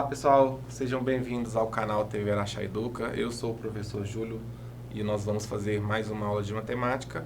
pessoal, sejam bem-vindos ao canal TV Araxá Educa. Eu sou o professor Júlio e nós vamos fazer mais uma aula de matemática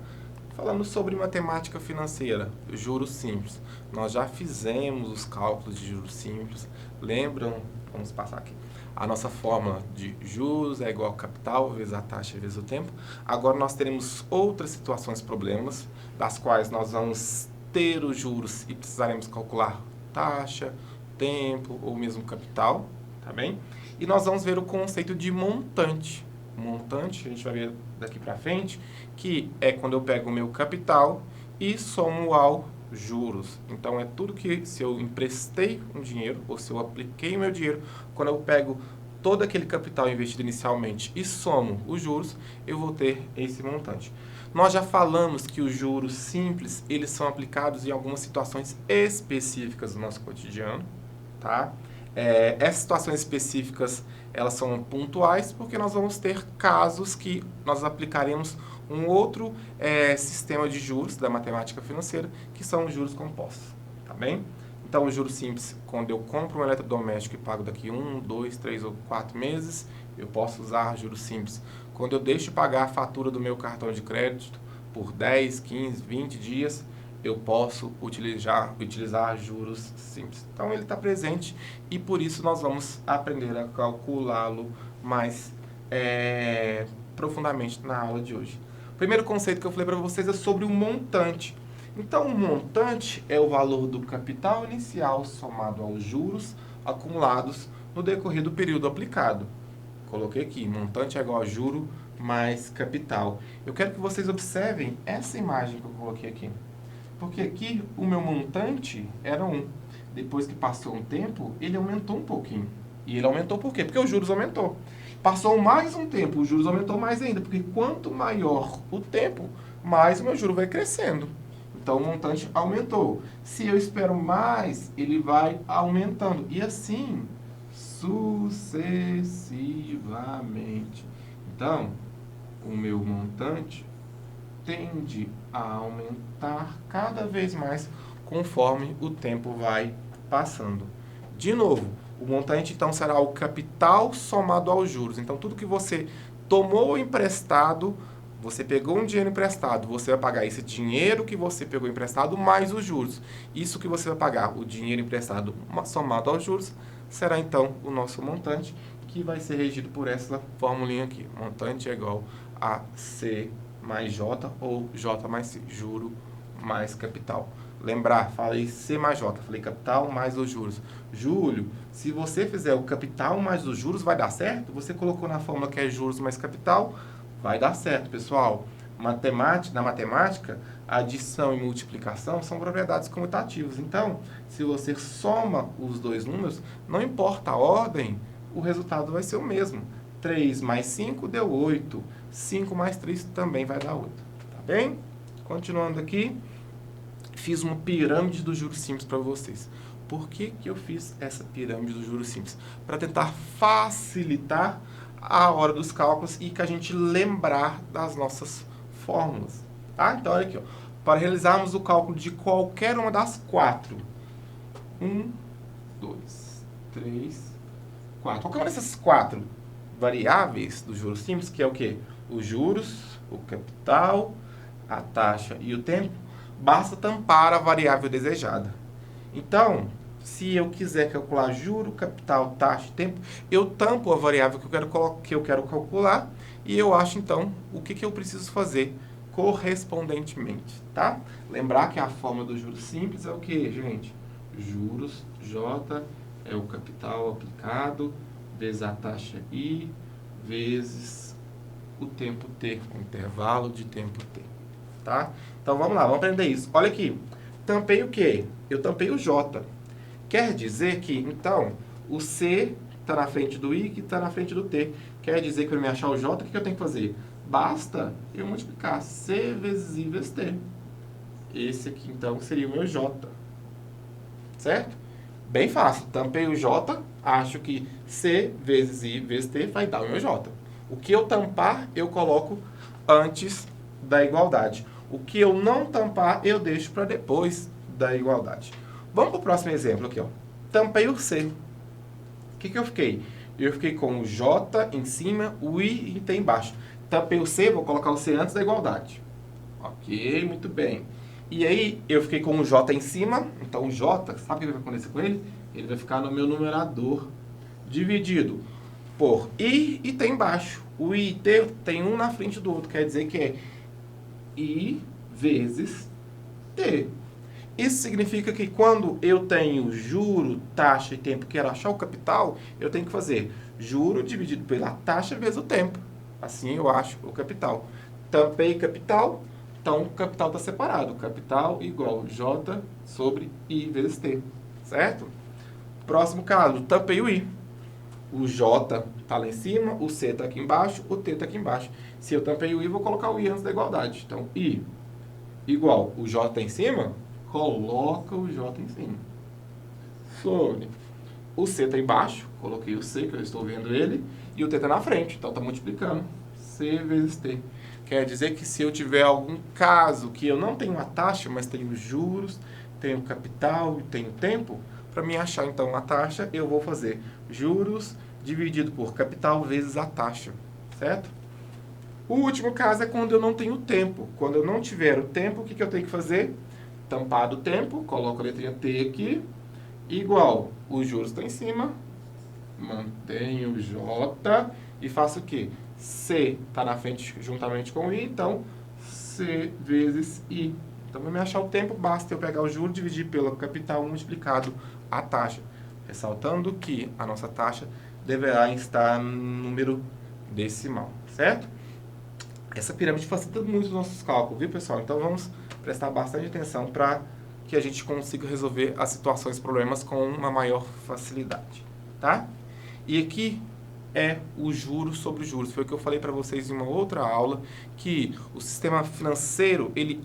falando sobre matemática financeira, juros simples. Nós já fizemos os cálculos de juros simples, lembram? Vamos passar aqui. A nossa fórmula de juros é igual a capital vezes a taxa vezes o tempo. Agora nós teremos outras situações, problemas, das quais nós vamos ter os juros e precisaremos calcular taxa, tempo ou mesmo capital, tá bem? E nós vamos ver o conceito de montante. Montante, a gente vai ver daqui para frente, que é quando eu pego o meu capital e somo ao juros. Então é tudo que, se eu emprestei um dinheiro ou se eu apliquei o meu dinheiro, quando eu pego todo aquele capital investido inicialmente e somo os juros, eu vou ter esse montante. Nós já falamos que os juros simples, eles são aplicados em algumas situações específicas do nosso cotidiano, tá? Essas situações específicas, elas são pontuais, porque nós vamos ter casos que nós aplicaremos um outro sistema de juros da matemática financeira, que são os juros compostos, tá bem? Então, os juros simples, quando eu compro um eletrodoméstico e pago daqui 1, 2, 3 ou 4 meses, eu posso usar juros simples. Quando eu deixo de pagar a fatura do meu cartão de crédito por 10, 15, 20 dias, eu posso utilizar juros simples. Então, ele está presente e por isso nós vamos aprender a calculá-lo mais profundamente na aula de hoje. O primeiro conceito que eu falei para vocês é sobre o montante. Então, o montante é o valor do capital inicial somado aos juros acumulados no decorrer do período aplicado. Coloquei aqui, montante é igual a juro mais capital. Eu quero que vocês observem essa imagem que eu coloquei aqui. Porque aqui o meu montante era 1. Depois que passou um tempo, ele aumentou um pouquinho. E ele aumentou por quê? Porque os juros aumentou. Passou mais um tempo, os juros aumentou mais ainda. Porque quanto maior o tempo, mais o meu juro vai crescendo. Então, o montante aumentou. Se eu espero mais, ele vai aumentando. E assim, sucessivamente. Então, o meu montante tende a aumentar cada vez mais conforme o tempo vai passando. De novo, o montante então será o capital somado aos juros. Então, tudo que você tomou emprestado, você pegou um dinheiro emprestado, você vai pagar esse dinheiro que você pegou emprestado mais os juros. Isso que você vai pagar, o dinheiro emprestado somado aos juros, será então o nosso montante, que vai ser regido por essa formulinha aqui. Montante é igual a C mais J ou J mais C, juro mais capital. Lembrar, falei C mais J, falei capital mais os juros. Júlio, se você fizer o capital mais os juros, vai dar certo? Você colocou na fórmula que é juros mais capital, vai dar certo, pessoal. Na matemática, adição e multiplicação são propriedades comutativas. Então, se você soma os dois números, não importa a ordem, o resultado vai ser o mesmo. 3 mais 5 deu 8. 5 mais 3 também vai dar 8. Tá bem? Continuando aqui, fiz uma pirâmide dos juros simples para vocês. Por que eu fiz essa pirâmide dos juros simples? Para tentar facilitar a hora dos cálculos e que a gente lembrar das nossas fórmulas. Tá? Então, olha aqui. Ó. Para realizarmos o cálculo de qualquer uma das 4. 1, 2, 3, 4. Qualquer uma dessas 4 variáveis dos juros simples, que é o quê? Os juros, o capital, a taxa e o tempo, basta tampar a variável desejada. Então, se eu quiser calcular juro, capital, taxa e tempo, eu tampo a variável que eu quero calcular e eu acho, então, o que eu preciso fazer correspondentemente, tá? Lembrar que a fórmula dos juros simples é o que, gente? Juros, J, é o capital aplicado, vezes a taxa I, vezes o tempo T, o intervalo de tempo T, tá? Então, vamos lá, vamos aprender isso. Olha aqui, tampei o quê? Eu tampei o J. Quer dizer que, então, o C está na frente do I, que está na frente do T. Quer dizer que para me achar o J, o que eu tenho que fazer? Basta eu multiplicar C vezes I vezes T. Esse aqui, então, seria o meu J. Certo? Bem fácil. Tampei o J, acho que C vezes I vezes T vai dar o meu J. O que eu tampar, eu coloco antes da igualdade. O que eu não tampar, eu deixo para depois da igualdade. Vamos para o próximo exemplo aqui. Ó. Tampei o C. que eu fiquei? Eu fiquei com o J em cima, o I e T embaixo. Tampei o C, vou colocar o C antes da igualdade. Ok, muito bem. E aí, eu fiquei com o J em cima, então o J, sabe o que vai acontecer com ele? Ele vai ficar no meu numerador, dividido por I e T embaixo. O I e T tem um na frente do outro, quer dizer que é I vezes T. Isso significa que quando eu tenho juro, taxa e tempo, quero achar o capital, eu tenho que fazer juro dividido pela taxa vezes o tempo. Assim eu acho o capital. Tampei capital, então o capital está separado. Capital igual J sobre I vezes T. Certo? Próximo caso, tampei o I. O J está lá em cima, o C está aqui embaixo, o T está aqui embaixo. Se eu tampei o I, vou colocar o I antes da igualdade. Então, I igual o J está em cima, coloca o J em cima. Sobre o C está embaixo, coloquei o C, que eu estou vendo ele, e o T está na frente, então está multiplicando. C vezes T. Quer dizer que se eu tiver algum caso que eu não tenho a taxa, mas tenho juros, tenho capital e tenho tempo, para mim achar então a taxa, eu vou fazer juros dividido por capital vezes a taxa, certo? O último caso é quando eu não tenho tempo. Quando eu não tiver o tempo, o que eu tenho que fazer? Tampar do tempo, coloco a letrinha T aqui, igual, os juros está em cima, mantenho o J e faço o quê? C está na frente juntamente com I, então C vezes I. Então, para me achar o tempo, basta eu pegar o juro, dividir pelo capital multiplicado a taxa. Ressaltando que a nossa taxa deverá estar no número decimal, certo? Essa pirâmide facilita muito os nossos cálculos, viu, pessoal? Então, vamos prestar bastante atenção para que a gente consiga resolver as situações, problemas com uma maior facilidade, tá? E aqui é o juros sobre juros. Foi o que eu falei para vocês em uma outra aula, que o sistema financeiro, ele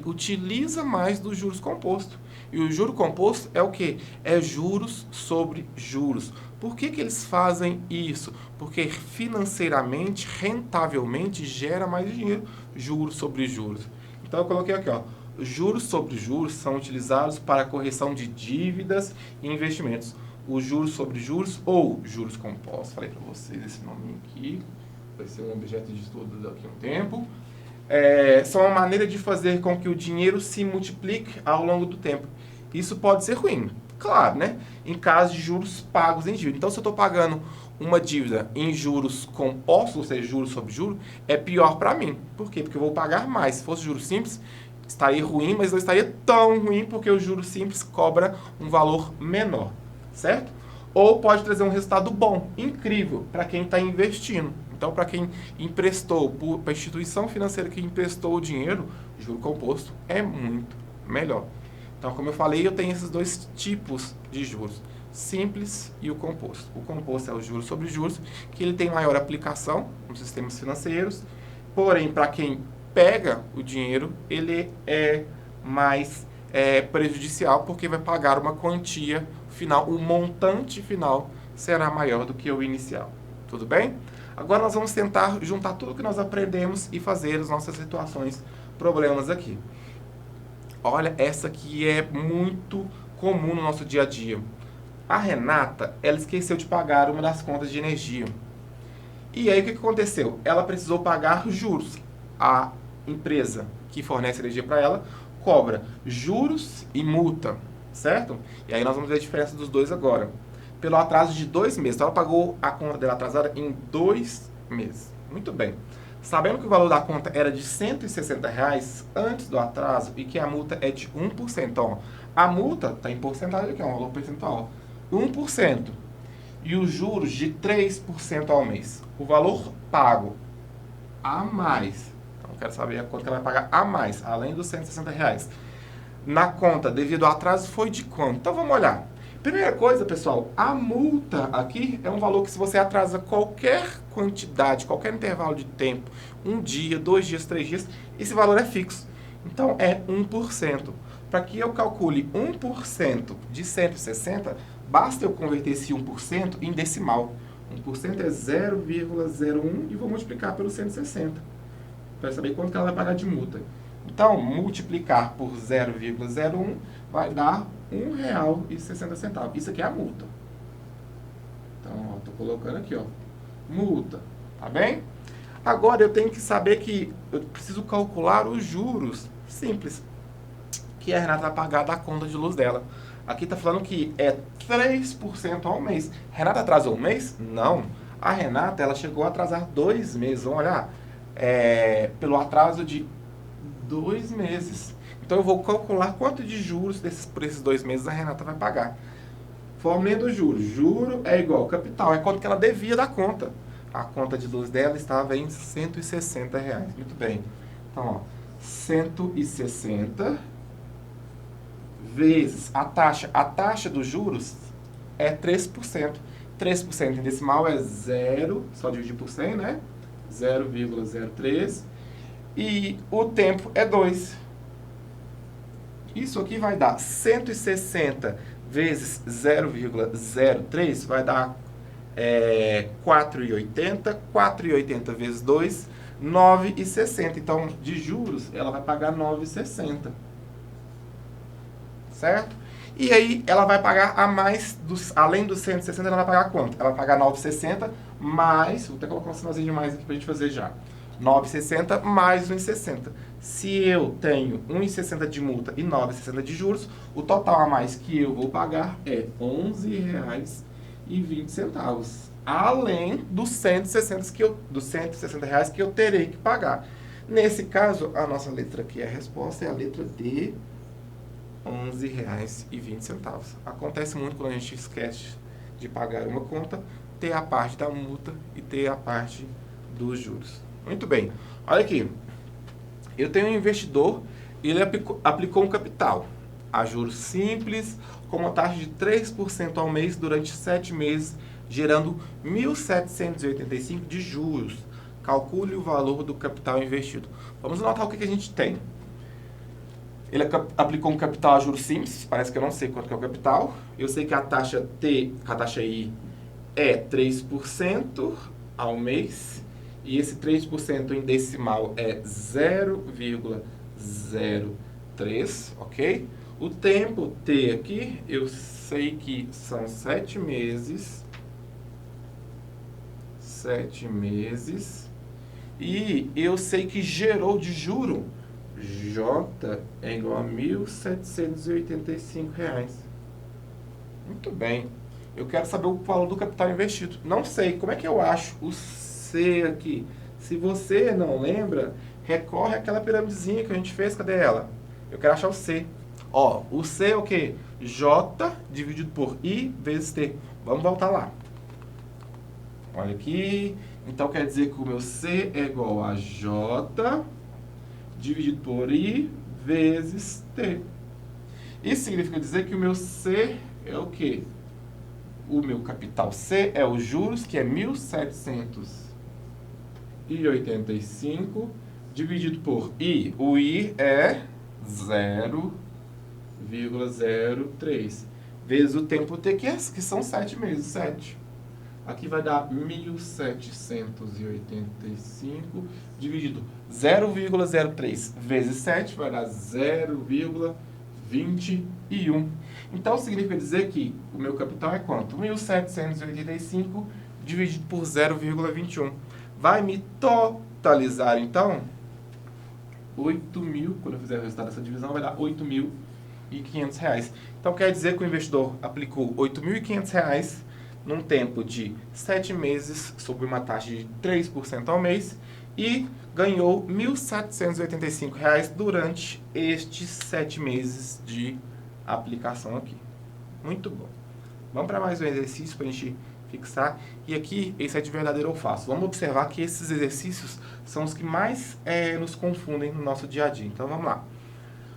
utiliza mais dos juros compostos. E o juro composto é o quê? É juros sobre juros. Por que eles fazem isso? Porque financeiramente, rentavelmente, gera mais dinheiro, juros sobre juros. Então eu coloquei aqui, ó, juros sobre juros são utilizados para a correção de dívidas e investimentos. Os juros sobre juros ou juros compostos, falei para vocês esse nome aqui, vai ser um objeto de estudo daqui a um tempo, são uma maneira de fazer com que o dinheiro se multiplique ao longo do tempo. Isso pode ser ruim, claro, né? Em caso de juros pagos em dívida. Então, se eu estou pagando uma dívida em juros compostos, ou seja, juros sobre juros, é pior para mim. Por quê? Porque eu vou pagar mais. Se fosse juros simples, estaria ruim, mas não estaria tão ruim, porque o juros simples cobra um valor menor. Certo? Ou pode trazer um resultado bom, incrível, para quem está investindo. Então, para quem emprestou, para a instituição financeira que emprestou o dinheiro, juro composto é muito melhor. Então, como eu falei, eu tenho esses dois tipos de juros, simples e o composto. O composto é o juros sobre juros, que ele tem maior aplicação nos sistemas financeiros, porém, para quem pega o dinheiro, ele é mais prejudicial, porque vai pagar uma quantia final, o montante final será maior do que o inicial. Tudo bem? Agora nós vamos tentar juntar tudo que nós aprendemos e fazer as nossas situações, problemas aqui. Olha, essa aqui é muito comum no nosso dia a dia. A Renata, ela esqueceu de pagar uma das contas de energia. E aí o que aconteceu? Ela precisou pagar juros. A empresa que fornece energia para ela cobra juros e multa, certo? E aí nós vamos ver a diferença dos dois agora. Pelo atraso de 2 meses. Então ela pagou a conta dela atrasada em 2 meses. Muito bem. Sabendo que o valor da conta era de R$160 antes do atraso e que a multa é de 1%. Então, a multa está em porcentagem aqui, é um valor percentual. 1%. E os juros de 3% ao mês. O valor pago a mais. Então, eu quero saber a quanto que ela vai pagar a mais, além dos R$160. Na conta, devido ao atraso, foi de quanto? Então, vamos olhar. Primeira coisa, pessoal, a multa aqui é um valor que se você atrasa qualquer quantidade, qualquer intervalo de tempo, 1 dia, 2 dias, 3 dias, esse valor é fixo. Então, é 1%. Para que eu calcule 1% de 160, basta eu converter esse 1% em decimal. 1% é 0,01 e vou multiplicar pelo 160. Para saber quanto que ela vai pagar de multa. Então, multiplicar por 0,01 vai dar R$1,60. Isso aqui é a multa. Então, estou colocando aqui, ó, multa, tá bem? Agora eu tenho que saber que eu preciso calcular os juros simples que a Renata vai pagar da conta de luz dela. Aqui está falando que é 3% ao mês. Renata atrasou um mês? Não. A Renata, ela chegou a atrasar 2 meses. Vamos olhar. Pelo atraso de 2 meses. Então eu vou calcular quanto de juros por esses 2 meses a Renata vai pagar. Fórmula do juro. Juro é igual ao capital. É quanto que ela devia da conta. A conta de luz dela estava em R$160. Muito bem. Então, ó, 160 vezes a taxa. A taxa dos juros é 3%. 3% em decimal é 0, só dividir por 100, né? 0,03. E o tempo é 2. Isso aqui vai dar 160 vezes 0,03, vai dar 4,80. 4,80 vezes 2, 9,60. Então, de juros, ela vai pagar 9,60. Certo? E aí, ela vai pagar a mais, além dos 160, ela vai pagar quanto? Ela vai pagar 9,60 mais, vou até colocar um sinalzinho de mais aqui pra gente fazer já. 9,60 mais 1,60. Se eu tenho 1,60 de multa e 9,60 de juros, o total a mais que eu vou pagar é R$ 11,20. Além dos 160 reais que eu terei que pagar. Nesse caso, a nossa letra aqui, a resposta é a letra D, R$ 11,20. Acontece muito quando a gente esquece de pagar uma conta, ter a parte da multa e ter a parte dos juros. Muito bem. Olha aqui. Eu tenho um investidor e ele aplicou um capital a juros simples com uma taxa de 3% ao mês durante 7 meses, gerando 1.785 de juros. Calcule o valor do capital investido. Vamos anotar o que a gente tem. Ele aplicou um capital a juros simples, parece que eu não sei quanto que é o capital. Eu sei que a taxa I é 3% ao mês. E esse 3% em decimal é 0,03, ok? O tempo T aqui, eu sei que são 7 meses. 7 meses. E eu sei que gerou de juro, J é igual a R$ 1.785. Muito bem. Eu quero saber o valor do capital investido. Não sei. Como é que eu acho o C aqui? Se você não lembra, recorre àquela piramidezinha que a gente fez. Cadê ela? Eu quero achar o C. Ó, o C é o quê? J dividido por I vezes T. Vamos voltar lá. Olha aqui. Então quer dizer que o meu C é igual a J dividido por I vezes T. Isso significa dizer que o meu C é o quê? O meu capital C é os juros, que é 1.785, dividido por I. O I é 0,03. Vezes o tempo T, que são 7 meses. 7. Aqui vai dar 1.785 dividido 0,03 vezes 7 vai dar 0,21. Então, significa dizer que o meu capital é quanto? 1.785 dividido por 0,21. Vai me totalizar, então, 8.000. Quando eu fizer o resultado dessa divisão, vai dar R$ 8.500. Então, quer dizer que o investidor aplicou R$ 8.500 num tempo de 7 meses, sob uma taxa de 3% ao mês, e ganhou R$ 1.785 durante estes 7 meses de aplicação aqui. Muito bom. Vamos para mais um exercício para a gente fixar. E aqui, esse é de verdadeiro ou falso. Vamos observar que esses exercícios são os que mais nos confundem no nosso dia a dia. Então, vamos lá.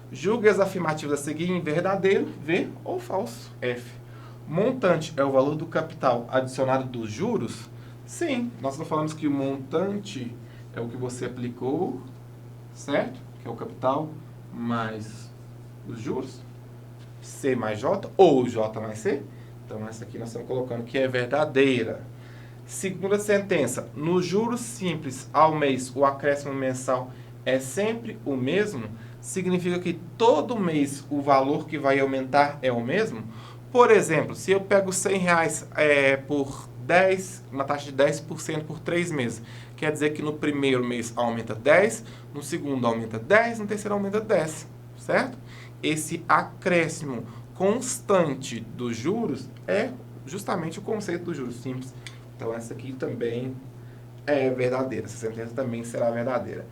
Julgue as afirmativas a seguir em verdadeiro, V, ou falso, F. Montante é o valor do capital adicionado dos juros? Sim, nós não falamos que o montante é o que você aplicou, certo? Que é o capital mais os juros. C mais J, ou J mais C. Então, essa aqui nós estamos colocando que é verdadeira. Segunda sentença. Nos juros simples ao mês, o acréscimo mensal é sempre o mesmo? Significa que todo mês o valor que vai aumentar é o mesmo? Por exemplo, se eu pego R$100 por uma taxa de 10% por 3 meses. Quer dizer que no primeiro mês aumenta 10, no segundo aumenta 10, no terceiro aumenta 10, certo? Esse acréscimo constante dos juros é justamente o conceito dos juros simples. Então essa aqui também é verdadeira, essa sentença também será verdadeira.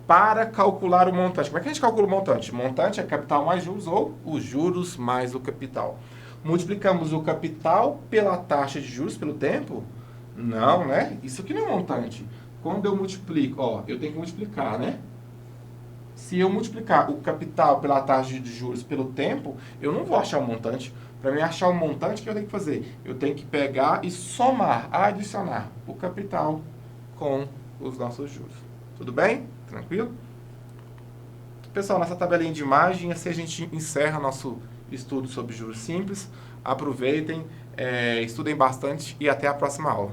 Para calcular o montante. Como é que a gente calcula o montante? O montante é capital mais juros ou os juros mais o capital. Multiplicamos o capital pela taxa de juros pelo tempo? Não, né? Isso aqui não é montante. Quando eu multiplico, ó, eu tenho que multiplicar, né? Se eu multiplicar o capital pela taxa de juros pelo tempo, eu não vou achar o montante. Para mim achar o montante, o que eu tenho que fazer? Eu tenho que pegar e somar, adicionar o capital com os nossos juros. Tudo bem? Tranquilo? Pessoal, nessa tabelinha de imagem, assim a gente encerra nosso estudo sobre juros simples. Aproveitem, estudem bastante e até a próxima aula.